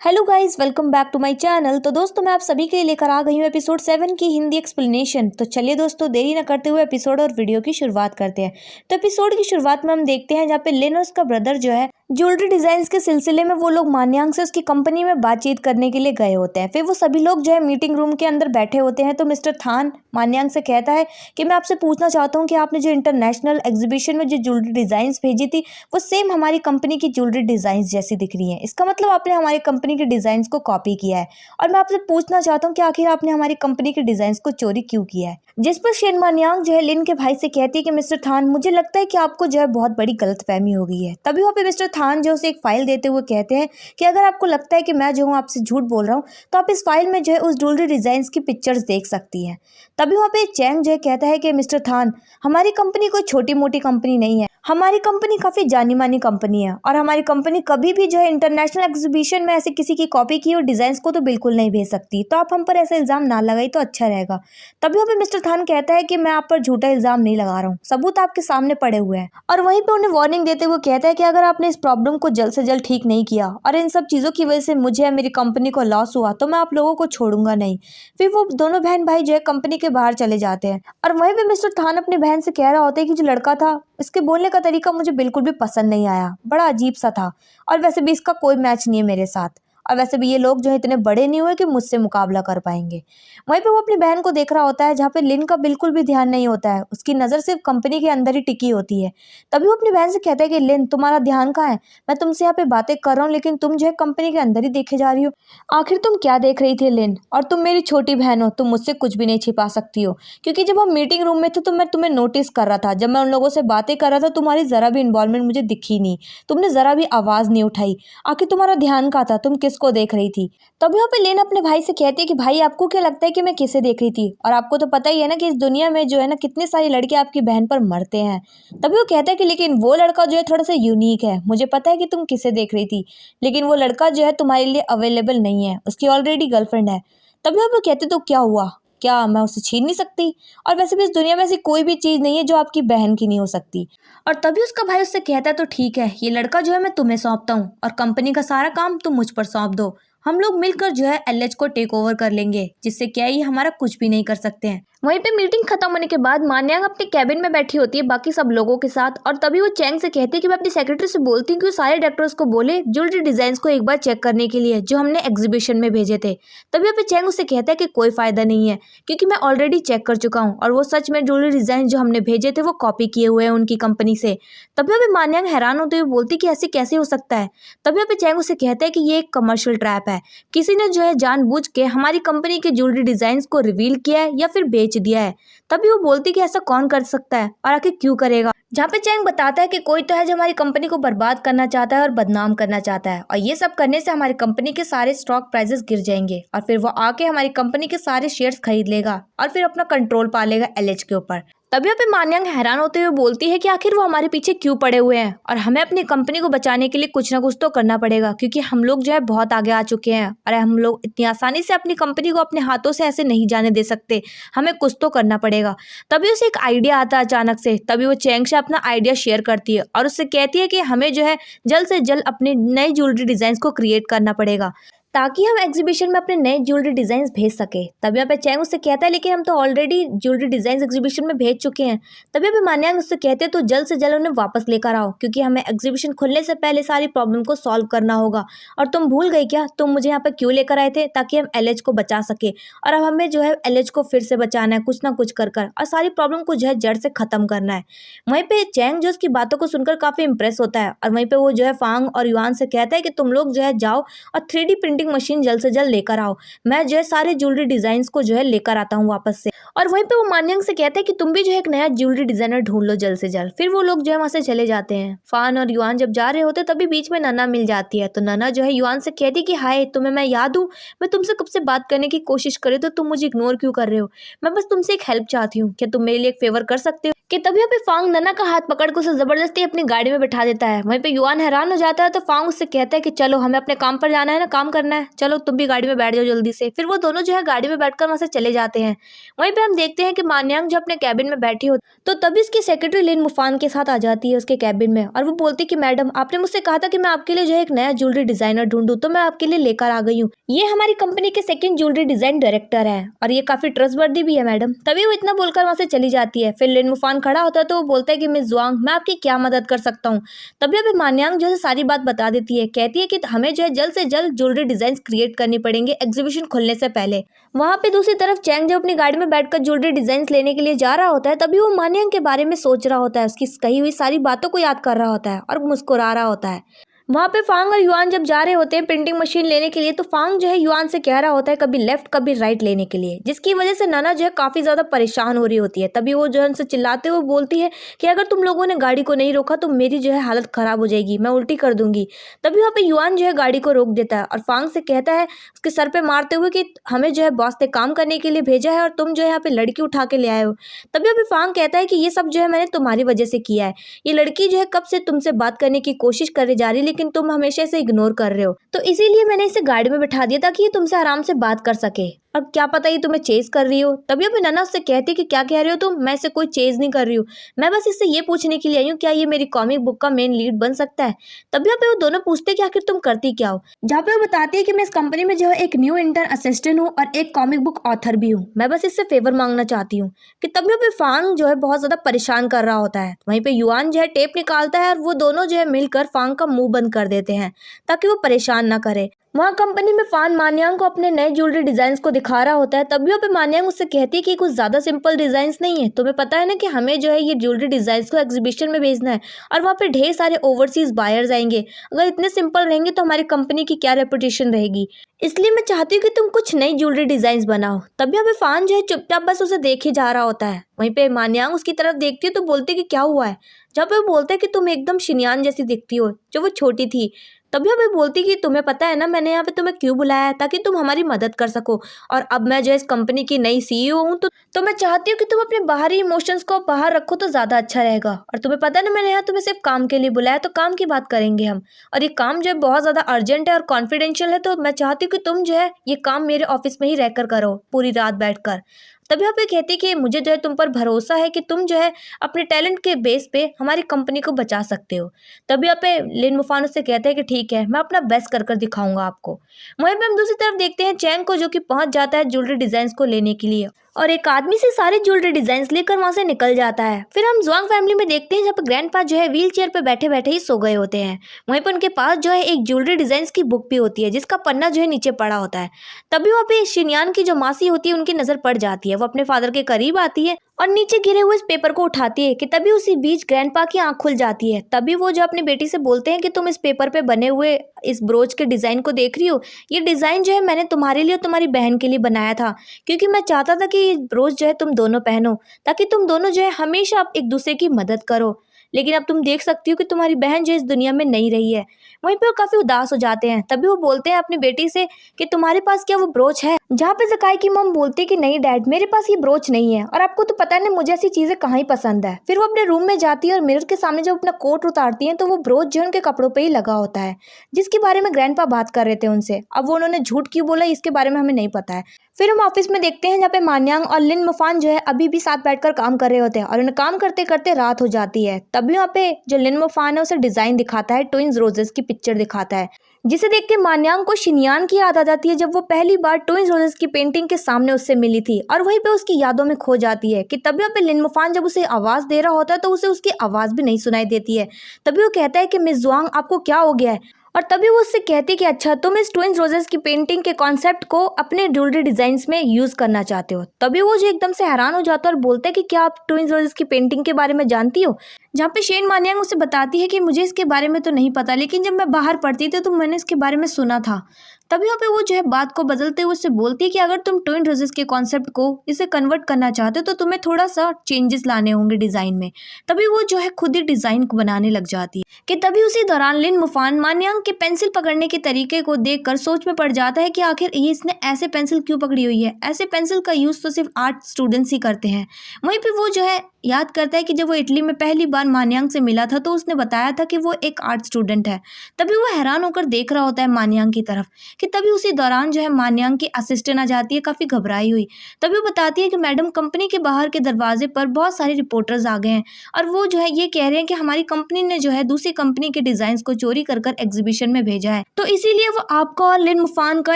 Hello guys, welcome back to my channel. तो दोस्तों मैं आप सभी के लिए लेकर आ गई हूँ एपिसोड 7 की हिंदी एक्सप्लेनेशन। तो चलिए दोस्तों देरी न करते हुए एपिसोड और वीडियो की शुरुआत करते हैं। तो एपिसोड की शुरुआत में हम देखते हैं जहाँ पे लिन और उसका ब्रदर जो है ज्वेलरी डिजाइन के सिलसिले में वो लोग मान्यांग से उसकी कंपनी में बातचीत करने के लिए गए होते हैं। फिर वो सभी लोग जो है मीटिंग रूम के अंदर बैठे होते हैं। तो मिस्टर थान मान्यांग से कहता है कि मैं आपसे पूछना चाहता हूँ कि आपने जो इंटरनेशनल एग्जीबिशन में जो ज्वेलरी डिजाइन भेजी थी वो सेम हमारी कंपनी की ज्वेलरी डिजाइन जैसी दिख रही है। इसका मतलब आपने हमारी कंपनी के डिजाइन को कॉपी किया है। और मैं आपसे पूछना चाहता हूँ कि आखिर आपने हमारी कंपनी के डिजाइन को चोरी क्यों किया है। जिस पर शेन मान्यांग जो है लिन के भाई से कहती है कि मिस्टर थान, मुझे लगता है कि आपको जो है बहुत बड़ी गलतफहमी हो गई है। तभी वहाँ पे मिस्टर थान जो उसे एक फाइल देते हुए कहते हैं कि अगर आपको लगता है कि मैं जो हूँ आपसे झूठ बोल रहा हूँ तो आप इस फाइल में जो है उस ज्वेलरी डिजाइन की पिक्चर्स देख सकती हैं। तभी वहाँ पे चैंग जो है कहता है कि मिस्टर थान, हमारी कंपनी कोई छोटी मोटी कंपनी नहीं है, हमारी कंपनी काफी जानी मानी कंपनी है और हमारी कंपनी कभी भी जो है इंटरनेशनल एग्जीबिशन में ऐसे किसी की कॉपी की और डिजाइन को तो बिल्कुल नहीं भेज सकती। तो आप हम पर ऐसा इल्जाम ना लगाई तो अच्छा रहेगा। तभी वहाँ पे मिस्टर थान कहता है कि मैं आप पर झूठा इल्जाम नहीं लगा रहा हूँ, सबूत आपके सामने पड़े हुए हैं। और वहीं पे उन्हें वार्निंग देते हुए कहता है कि अगर आपने इस प्रॉब्लम को जल्द से जल्द ठीक नहीं किया और इन सब चीजों की वजह से मुझे या मेरी कंपनी को लॉस हुआ तो मैं आप लोगों को छोड़ूंगा नहीं। फिर वो दोनों बहन भाई जो है कंपनी के बाहर चले जाते हैं। और वहीं पे मिस्टर थान अपनी बहन से कह रहा होता है कि जो लड़का था इसके बोलने का तरीका मुझे बिल्कुल भी पसंद नहीं आया, बड़ा अजीब सा था और वैसे भी इसका कोई मैच नहीं है मेरे साथ, और वैसे भी ये लोग जो है इतने बड़े नहीं हुए कि मुझसे मुकाबला कर पाएंगे। वहीं पे वो अपनी बहन को देख रहा होता है जहाँ पे लिन का बिल्कुल भी ध्यान नहीं होता है, उसकी नज़र सिर्फ कंपनी के अंदर ही टिकी होती है। तभी वो अपनी बहन से कहता है कि लिन, तुम्हारा ध्यान कहाँ है? मैं तुमसे यहाँ पे बातें कर रहा हूँ लेकिन तुम जो है कंपनी के अंदर ही देखे जा रही हो। आखिर तुम क्या देख रही थी लिन? और तुम मेरी छोटी बहन हो, तुम मुझसे कुछ भी नहीं छिपा सकती हो, क्योंकि जब हम मीटिंग रूम में थे तो मैं तुम्हें नोटिस कर रहा था। जब मैं उन लोगों से बातें कर रहा था तुम्हारी जरा भी इन्वॉल्वमेंट मुझे दिखी नहीं, तुमने जरा भी आवाज नहीं उठाई। आखिर तुम्हारा ध्यान कहाँ था? तुम किसको देख रही थी? तभी यहाँ पे लेन अपने भाई से कहती है कि भाई आपको क्या लगता है कि मैं किसे देख रही थी? और आपको तो पता ही है ना कि इस दुनिया में जो है ना कितने सारे लड़के आपकी बहन पर मरते हैं। तभी वो कहता है कि लेकिन वो लड़का जो है थोड़ा सा यूनिक है, मुझे पता है कि तुम किसे देख रही थी, लेकिन वो लड़का जो है तुम्हारे लिए अवेलेबल नहीं है, उसकी ऑलरेडी गर्लफ्रेंड है। तभी वो कहते तो क्या हुआ, क्या मैं उसे छीन नहीं सकती? और वैसे भी इस दुनिया में ऐसी कोई भी चीज़ नहीं है जो आपकी बहन की नहीं हो सकती। और तभी उसका भाई उससे कहता है तो ठीक है, ये लड़का जो है मैं तुम्हें सौंपता हूँ और कंपनी का सारा काम तुम मुझ पर सौंप दो। हम लोग मिलकर जो है एलएच को टेक ओवर कर लेंगे, जिससे क्या ये हमारा कुछ भी नहीं कर सकते हैं। वहीं पे मीटिंग खत्म होने के बाद मान्यांग अपने कैबिन में बैठी होती है बाकी सब लोगों के साथ। और तभी वो चैंग से कहती है कि मैं अपनी सेक्रेटरी से बोलती हूँ कि वो सारे डायरेक्टर्स को बोले ज्वेलरी डिजाइन को एक बार चेक करने के लिए जो हमने एग्जीबिशन में भेजे थे। तभी पे चैंग उससे कहता है कि कोई फायदा नहीं है, क्योंकि मैं ऑलरेडी चेक कर चुका हूँ और वो सच में ज्वेलरी डिजाइन जो हमने भेजे थे वो कॉपी किए हुए हैं उनकी कंपनी से। तभी अभी मान्यांग हैरान होते हुए बोलती कि ऐसे कैसे हो सकता है। तभी अभी चैंग उसे कहता है कि ये एक कमर्शियल ट्रैप है, किसी ने जो है जानबूझ के हमारी कंपनी के ज्वेलरी डिजाइन को रिवील किया है या फिर बेच दिया है। तभी वो बोलती कि ऐसा कौन कर सकता है और आखिर क्यों करेगा। जहाँ पे चैंग बताता है कि कोई तो है जो हमारी कंपनी को बर्बाद करना चाहता है और बदनाम करना चाहता है, और ये सब करने से हमारी कंपनी के सारे स्टॉक प्राइसेस गिर जाएंगे और फिर वो आके हमारी कंपनी के सारे शेयर्स खरीद लेगा और फिर अपना कंट्रोल पा लेगा एलएच के ऊपर। तभी पे मान्यांग हैरान होते हुए बोलती है कि आखिर वो हमारे पीछे क्यों पड़े हुए हैं और हमें अपनी कंपनी को बचाने के लिए कुछ ना कुछ तो करना पड़ेगा, क्योंकि हम लोग जो है बहुत आगे आ चुके हैं और हम लोग इतनी आसानी से अपनी कंपनी को अपने हाथों से ऐसे नहीं जाने दे सकते, हमें कुछ तो करना पड़ेगा। तभी उसे एक आइडिया आता है अचानक से। तभी वो चैंग से अपना आइडिया शेयर करती है और उससे कहती है कि हमें जो है जल्द से जल्द अपने नए ज्वेलरी डिजाइन को क्रिएट करना पड़ेगा ताकि हम एग्जीबिशन में अपने नए ज्वेलरी डिजाइन भेज सके। तभी यहाँ पे चैंग उससे कहता है लेकिन हम तो ऑलरेडी ज्वेलरी डिजाइन एग्जीबिशन में भेज चुके हैं। तभी यहाँ पे मान्यांग उससे कहते हैं तो जल्द से जल्द उन्हें वापस लेकर आओ, क्योंकि हमें एग्जीबिशन खुलने से पहले सारी प्रॉब्लम को सॉल्व करना होगा। और तुम भूल गई क्या, तुम मुझे यहाँ पे क्यों लेकर आए थे? ताकि हम एलएच को बचा सके, और अब हमें जो है एलएच को फिर से बचाना है कुछ ना कुछ कर और सारी प्रॉब्लम को जो है जड़ से खत्म करना है। वहीं पे चैंग जो उसकी बातों को सुनकर काफी इंप्रेस होता है और वहीं पे वो जो है फांग और युआन से कहता है कि तुम लोग जो है जाओ और 3D प्रिंटिंग मशीन जल्द से जल्द लेकर आओ, मैं जो है सारे ज्वेलरी डिजाइन्स को जो है लेकर आता हूँ वापस से। और वहीं पे वो मान्यांग से कहते हैं कि तुम भी जो है एक नया ज्वेलरी डिजाइनर ढूंढ लो जल्द से जल्द। फिर वो लोग जो है वहां से चले जाते हैं। फान और युआन जब जा रहे होते तभी बीच में नन्ना मिल जाती है। तो नन्ना जो है युआन से कहती कि हाय, तुम्हें मैं याद हूँ, मैं तुमसे कब से बात करने की कोशिश कर रही तो तुम मुझे इग्नोर क्यों कर रहे हो? मैं बस तुमसे एक हेल्प चाहती हूँ, क्या तुम मेरे लिए एक फेवर कर सकते हो? कि तभी यहाँ पे फांग नन्ना का हाथ पकड़ कर उसे जबरदस्ती अपनी गाड़ी में बैठा देता है। वहीं पे युआन हैरान हो जाता है तो फांग उससे कहता है कि चलो हमें अपने काम पर जाना है ना, काम करना है, चलो तुम भी गाड़ी में बैठ जाओ जल्दी से। फिर वो दोनों जो है गाड़ी में बैठकर वहां से चले जाते हैं। वहीं पे हम देखते हैं कि मान्यांग जो अपने कैबिन में बैठी हो तो तभी उसकी सेक्रेटरी लिन मुफान के साथ आ जाती है उसके कैबिन में, और वो बोलती कि मैडम आपने मुझसे कहा था कि मैं आपके लिए जो है एक नया ज्वेलरी डिजाइनर ढूंढूं, तो मैं आपके लिए लेकर आ गई हूँ। ये हमारी कंपनी के सेकंड ज्वेलरी डिजाइन डायरेक्टर है और ये काफी ट्रस्टवर्दी भी है मैडम। तभी वो इतना बोलकर वहां से चली जाती है। फिर लिन मुफान खड़ा होता है तो वो बोलता है कि मिस जुआंग मैं आपकी क्या मदद कर सकता हूँ। तभी अभी मान्यांग जो है सारी बात बता देती है, कहती है कि हमें जो है जल्द से जल्द ज्वेलरी डिजाइन क्रिएट करनी पड़ेंगे एग्जीबिशन खुलने से पहले। वहां पे दूसरी तरफ चैंग जब अपनी गाड़ी में बैठकर ज्वेलरी डिजाइन लेने के लिए जा रहा होता है तभी वो मान्यांग के बारे में सोच रहा होता है, उसकी कही हुई सारी बातों को याद कर रहा होता है और मुस्कुरा रहा होता है। वहाँ पे फांग और युआन जब जा रहे होते हैं प्रिंटिंग मशीन लेने के लिए तो फांग जो है युआन से कह रहा होता है कभी लेफ्ट कभी राइट लेने के लिए, जिसकी वजह से नन्ना जो है काफी ज्यादा परेशान हो रही होती है। तभी वो जो है उनसे चिल्लाते हुए बोलती है कि अगर तुम लोगों ने गाड़ी को नहीं रोका तो मेरी जो है हालत खराब हो जाएगी, मैं उल्टी कर दूंगी। तभी वहाँ पे युआन जो है गाड़ी को रोक देता है और फांग से कहता है उसके सर पे मारते हुए कि हमें जो है बॉस ने काम करने के लिए भेजा है और तुम जो है यहाँ पे लड़की उठा के ले आए हो। तभी अभी फांग कहता है कि ये सब जो है मैंने तुम्हारी वजह से किया है, ये लड़की जो है कब से तुमसे बात करने की कोशिश करे जा रही लेकिन तुम हमेशा इग्नोर कर रहे हो, तो इसीलिए मैंने इसे गाड़ी में बिठा दिया ताकि ये तुमसे आराम से बात कर सके। अब क्या पता ये तुम्हें चेज कर रही हो। तभी अभी नन्ना उससे कहती कि क्या कह रहे हो तुम, मैं इसे कोई चेज नहीं कर रही हूँ, मैं बस इससे ये पूछने के लिए आई हूँ क्या ये मेरी कॉमिक बुक का मेन लीड बन सकता है। तभी यहाँ पे वो दोनों पूछते कि आखिर तुम करती क्या हो, जहाँ पे वो बताती है कि मैं इस कंपनी में जो है एक न्यू इंटर्न असिस्टेंट हूँ और एक कॉमिक बुक ऑथर भी हूँ, मैं बस इससे फेवर मांगना चाहती हूँ। कि तभी यहाँ पे फांग जो है बहुत ज्यादा परेशान कर रहा होता है। वहीं पे युआन जो है टेप निकालता है और वो दोनों जो है मिलकर फांग का मुंह बंद कर देते हैं ताकि वो परेशान ना करे। वहाँ कंपनी में फान मान्यांग को अपने नए ज्वेलरी डिजाइन्स को दिखा रहा होता है। तभी पे मान्यांग उससे कहती है कि कुछ ज्यादा सिंपल डिजाइन्स नहीं है, तुम्हें पता है ना कि हमें जो है ये ज्वेलरी डिजाइन्स को एग्जीबिशन में भेजना है और वहाँ पे ढेर सारे ओवरसीज बायर्स आएंगे, अगर इतने सिंपल रहेंगे तो हमारी कंपनी की क्या रेपुटेशन रहेगी, इसलिए मैं चाहती हूँ कि तुम कुछ नई ज्वेलरी डिजाइन बनाओ। तभी यहाँ पे फान जो है चुपचाप बस उसे देखे जा रहा होता है। वहीं पे मान्यांग उसकी तरफ देखती है तो बोलती है कि क्या हुआ है, जहाँ पे वो बोलता है कि तुम एकदम शिनयान जैसी दिखती हो जो वो छोटी थी। तभी हमें बोलती कि तुम्हें पता है ना मैंने यहाँ पे तुम्हें क्यों बुलाया है, ताकि तुम हमारी मदद कर सको, और अब मैं जो इस कंपनी की नई सीईओ हूँ तो मैं चाहती हूँ कि तुम अपने बाहरी इमोशंस को बाहर रखो तो ज़्यादा अच्छा रहेगा। और तुम्हें पता है ना मैंने यहाँ तुम्हें सिर्फ काम के लिए बुलाया, तो काम की बात करेंगे हम, और ये काम जो है बहुत ज़्यादा अर्जेंट है और कॉन्फिडेंशियल है, तो मैं चाहती हूँ कि तुम जो है ये काम मेरे ऑफिस में ही रहकर करो पूरी रात बैठकर। तभी आप ये कहती कि मुझे जो है तुम पर भरोसा है कि तुम जो है अपने टैलेंट के बेस पे हमारी कंपनी को बचा सकते हो। तभी आप लिन मुफान से कहते हैं कि ठीक है मैं अपना बेस्ट कर दिखाऊंगा आपको। वहीं पे हम दूसरी तरफ देखते हैं चैंग को, जो कि पहुंच जाता है ज्वेलरी डिजाइन को लेने के लिए और एक आदमी से सारे ज्वेलरी डिजाइन लेकर वहां से निकल जाता है। फिर हम जुआंग फैमिली में देखते हैं जहाँ पे ग्रैंडपा जो है व्हील चेयर पे बैठे बैठे ही सो गए होते हैं। वहीं पर उनके पास जो है एक ज्वेलरी डिजाइन की बुक भी होती है जिसका पन्ना जो है नीचे पड़ा होता है। तभी वहाँ पे शिनयान की जो मासी होती है उनकी नजर पड़ जाती है, वो अपने फादर के करीब आती है और नीचे गिरे हुए इस पेपर को उठाती है कि तभी उसी बीच ग्रैंडपा की आंख खुल जाती है। तभी वो जो अपनी बेटी से बोलते हैं कि तुम इस पेपर पे बने हुए इस ब्रोच के डिजाइन को देख रही हो, ये डिजाइन जो है मैंने तुम्हारे लिए और तुम्हारी बहन के लिए बनाया था, क्योंकि मैं चाहता था कि ये ब्रोच जो है तुम दोनों पहनो ताकि तुम दोनों जो है हमेशा एक दूसरे की मदद करो। लेकिन अब तुम देख सकती हो कि तुम्हारी बहन जो इस दुनिया में नहीं रही है। वहीं पे वो काफी उदास हो जाते हैं। तभी वो बोलते हैं अपनी बेटी से कि तुम्हारे पास क्या वो ब्रोच है, जहाँ पे ज़काई की मम बोलती है कि नहीं डैड मेरे पास ये ब्रोच नहीं है, और आपको तो पता है ना मुझे ऐसी चीजें कहाँ ही पसंद है। फिर वो अपने रूम में जाती है और मिरर के सामने जब अपना कोट उतारती है तो वो ब्रोच जो है उनके कपड़ों पे ही लगा होता है, जिसके बारे में ग्रैंडपा बात कर रहे थे उनसे। अब वो उन्होंने झूठ क्यों बोला इसके बारे में हमें नहीं पता है। फिर हम ऑफिस में देखते हैं जहाँ पे मान्यांग और लिन मुफान जो है अभी भी साथ बैठकर काम कर रहे होते हैं और उन्हें काम करते करते रात हो जाती है। तभी वहाँ पे जो लिन मुफान है उसे डिजाइन दिखाता है, ट्विंस रोजेस की पिक्चर दिखाता है, जिसे देख के मान्यांग को शिनयान की याद आ जाती है जब वो पहली बार ट्विंस रोजेस की पेंटिंग के सामने उससे मिली थी और वहीं पे उसकी यादों में खो जाती है। कि तभी वहाँ पे लिन मुफान जब उसे आवाज दे रहा होता है तो उसे उसकी आवाज भी नहीं सुनाई देती है। तभी वो कहता है कि मिस जुआंग आपको क्या हो गया है, और तभी वो उससे कहती है कि अच्छा तुम इस ट्विंस रोजेस की पेंटिंग के कॉन्सेप्ट को अपने ज्वेलरी डिजाइन्स में यूज करना चाहते हो। तभी वो जो एकदम से हैरान हो जाता है और बोलता है कि क्या आप ट्विंस रोजेस की पेंटिंग के बारे में जानती हो, जहाँ पे शेन मान्यांग उसे बताती है कि मुझे इसके बारे में तो नहीं पता, लेकिन जब मैं बाहर पढ़ती थी तो मैंने इसके बारे में सुना था। तभी यहाँ पे वो जो है बात को बदलते हुए उससे बोलती है कि अगर तुम ट्विन रोजेस के कॉन्सेप्ट को इसे कन्वर्ट करना चाहते हो तो तुम्हें थोड़ा सा चेंजेस लाने होंगे डिजाइन में। तभी वो जो है खुद ही डिजाइन को बनाने लग जाती है कि तभी उसी दौरान लिन मुफान मान्यांग के पेंसिल पकड़ने के तरीके को देखकर सोच में पड़ जाता है कि आखिर ये इसने ऐसे पेंसिल क्यों पकड़ी हुई है। ऐसे पेंसिल का यूज तो सिर्फ आर्ट स्टूडेंट्स ही करते हैं। वहीं पे वो जो है याद करता है कि जब वो इटली में पहली बार मान्यांग से मिला था तो उसने बताया था कि वो एक आर्ट स्टूडेंट है। तभी वो हैरान होकर देख रहा होता है मान्यांग की तरफ कि तभी उसी दौरान जो है मान्यांग की असिस्टेंट आ जाती है काफ़ी घबराई हुई। तभी वो बताती है कि मैडम कंपनी के बाहर के दरवाजे पर बहुत सारे रिपोर्टर्स आ गए हैं और वो जो है ये कह रहे हैं कि हमारी कंपनी ने जो है दूसरी कंपनी के डिजाइन को चोरी कर एग्जीबिशन में भेजा है, तो इसीलिए वो आपका और लिन मुफान का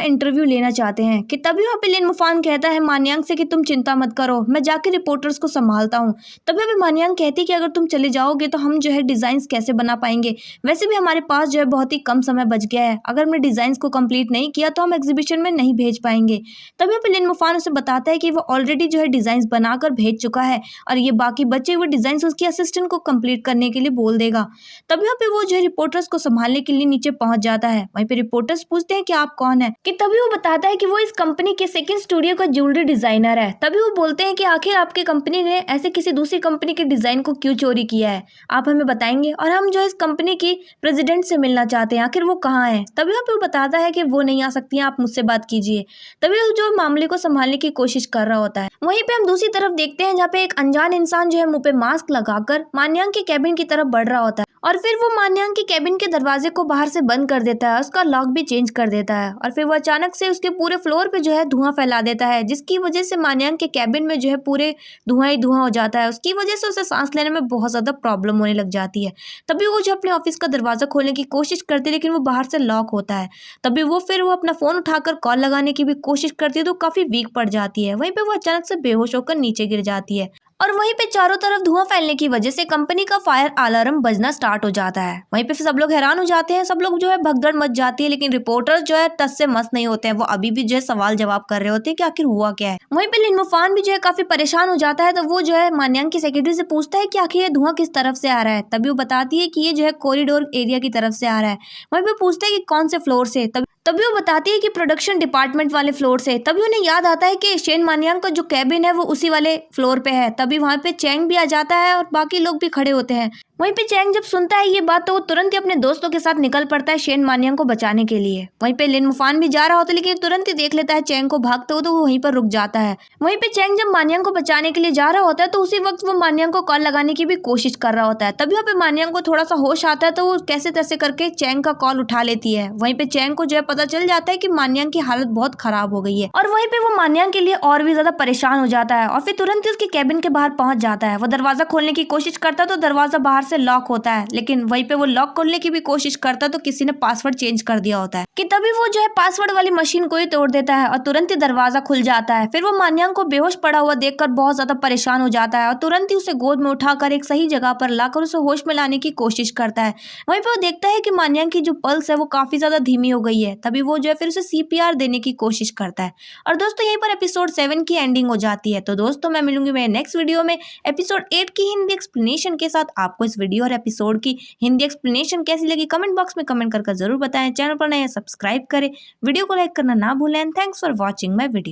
इंटरव्यू लेना चाहते हैं। कि तभी वहाँ पे लिन मुफान कहता है मान्यांग से कि तुम चिंता मत करो, मैं जाके रिपोर्टर्स को संभालता हूँ। तभी अभी मान्यांग कहती है कि अगर तुम चले जाओगे तो हम जो है डिजाइन्स कैसे बना पाएंगे, वैसे भी हमारे पास जो है बहुत ही कम समय बच गया है, अगर हमने डिजाइन्स को कंप्लीट नहीं किया तो हम एग्जीबिशन में नहीं भेज पाएंगे। तभी पे लिन मुफान उसे बताता है कि वो ऑलरेडी जो है डिजाइन्स बनाकर भेज चुका है और ये बाकी बचे हुए डिजाइन्स उसकी असिस्टेंट को कंप्लीट करने के लिए बोल देगा। तभी पे वो जो है रिपोर्टर्स को संभालने के लिए नीचे पहुंच जाता है। वहीं पे रिपोर्टर्स पूछते हैं कि आप कौन है। कि तभी वो बताता है कि वो इस कंपनी के सेकंड स्टूडियो का ज्वेलरी डिजाइनर है। तभी वो बोलते हैं कि आखिर आपकी कंपनी ने ऐसे किसी दूसरी कंपनी के डिजाइन को क्यों चोरी किया है, आप हमें बताएंगे, और हम जो इस कंपनी की प्रेसिडेंट से मिलना चाहते हैं, आखिर वो कहाँ है। तभी वो बताता है कि वो नहीं आ सकती हैं, आप मुझसे बात कीजिए। तभी वो जो मामले को संभालने की कोशिश कर रहा होता है। वहीं पे हम दूसरी तरफ देखते हैं जहाँ पे एक अनजान इंसान जो है मुंह पे मास्क लगाकर मान्यांग के कैबिन की तरफ बढ़ रहा होता है और फिर वो मान्यांग के कैबिन के दरवाजे को बाहर से बंद कर देता है, उसका लॉक भी चेंज कर देता है और फिर वो अचानक से उसके पूरे फ्लोर पे जो है धुआं फैला देता है, जिसकी वजह से मान्यांग के कैबिन में जो है पूरे धुआं ही धुआं हो जाता है। उसकी वजह से उसे सांस लेने में बहुत ज्यादा प्रॉब्लम होने लग जाती है। तभी वो जो अपने ऑफिस का दरवाजा खोलने की कोशिश करती है लेकिन वो बाहर से लॉक होता है। तभी वो फिर वो अपना फोन उठाकर कॉल लगाने की भी कोशिश करती है तो काफी वीक पड़ जाती है। वहीं पे वो अचानक से बेहोश होकर नीचे गिर जाती है और वहीं पे चारों तरफ धुआं फैलने की वजह से कंपनी का फायर अलार्म बजना स्टार्ट हो जाता है। वहीं पे सब लोग हैरान हो जाते हैं, सब लोग जो है भगदड़ मच जाती है, लेकिन रिपोर्टर्स जो है टस से मस नहीं होते हैं, वो अभी भी जो है सवाल जवाब कर रहे होते हैं कि आखिर हुआ क्या है। वहीं पे लिन मुफान भी जो है काफी परेशान हो जाता है, तो वो जो है मान्यांग की सेक्रेटरी से पूछता है कि आखिर ये धुआं किस तरफ से आ रहा है। तभी वो बताती है कि ये जो है कॉरिडोर एरिया की तरफ से आ रहा है। वहीं पे पूछते हैं कि कौन से फ्लोर से। तभी वो बताती है कि प्रोडक्शन डिपार्टमेंट वाले फ्लोर से। तभी उन्हें याद आता है कि शेन मान्यांग का जो कैबिन है वो उसी वाले फ्लोर पे है। तभी वहां पे चैंग भी आ जाता है और बाकी लोग भी खड़े होते हैं। वहीं पे चैंग जब सुनता है ये बात तो वो तुरंत ही अपने दोस्तों के साथ निकल पड़ता है शेन मान्यांग को बचाने के लिए। वहीं पे लिन मुफान भी जा रहा होता है लेकिन तुरंत ही देख लेता है चैंग को भागते हुए, तो वो वहीं पर रुक जाता है। वहीं पे चैंग जब मान्यांग को बचाने के लिए जा रहा होता है तो उसी वक्त वो मान्यांग को कॉल लगाने की भी कोशिश कर रहा होता है। तभी वहाँ पे मान्यांग को थोड़ा सा होश आता है तो वो कैसे तैसे करके चैंग का कॉल उठा लेती है। वहीं पे चैंग को जो है पता चल जाता है कि मान्यांग की हालत बहुत खराब हो गई है और वहीं पे वो मान्यांग के लिए और भी ज्यादा परेशान हो जाता है और फिर तुरंत ही उसके कैबिन के बाहर पहुंच जाता है। वो दरवाजा खोलने की कोशिश करता है तो दरवाजा बाहर से लॉक होता है, लेकिन वहीं पे वो लॉक खोलने की भी कोशिश करता है तो किसी ने पासवर्ड चेंज कर दिया होता है। कि तभी वो जो है पासवर्ड वाली मशीन को ही तोड़ देता है और तुरंत ही दरवाजा खुल जाता है। फिर वो मान्यांग को बेहोश पड़ा हुआ देखकर बहुत ज्यादा परेशान हो जाता है और तुरंत ही उसे गोद में उठाकर एक सही जगह पर लाकर उसे होश में लाने की कोशिश करता है। वहीं पे वो देखता है कि मान्यांग की जो पल्स है वो काफी ज्यादा धीमी हो गई है। तभी वो जो है फिर उसे CPR देने की कोशिश करता है और दोस्तों यहीं पर एपिसोड 7 की एंडिंग हो जाती है। तो दोस्तों मैं मिलूंगी मेरे नेक्स्ट वीडियो में एपिसोड 8 की हिंदी एक्सप्लेनेशन के साथ। आपको इस वीडियो और एपिसोड की हिंदी एक्सप्लेनेशन कैसी लगी कमेंट बॉक्स में कमेंट करके जरूर बताएं। चैनल पर नए सब्सक्राइब करें, वीडियो को लाइक करना ना भूलें। Thanks for watching my video.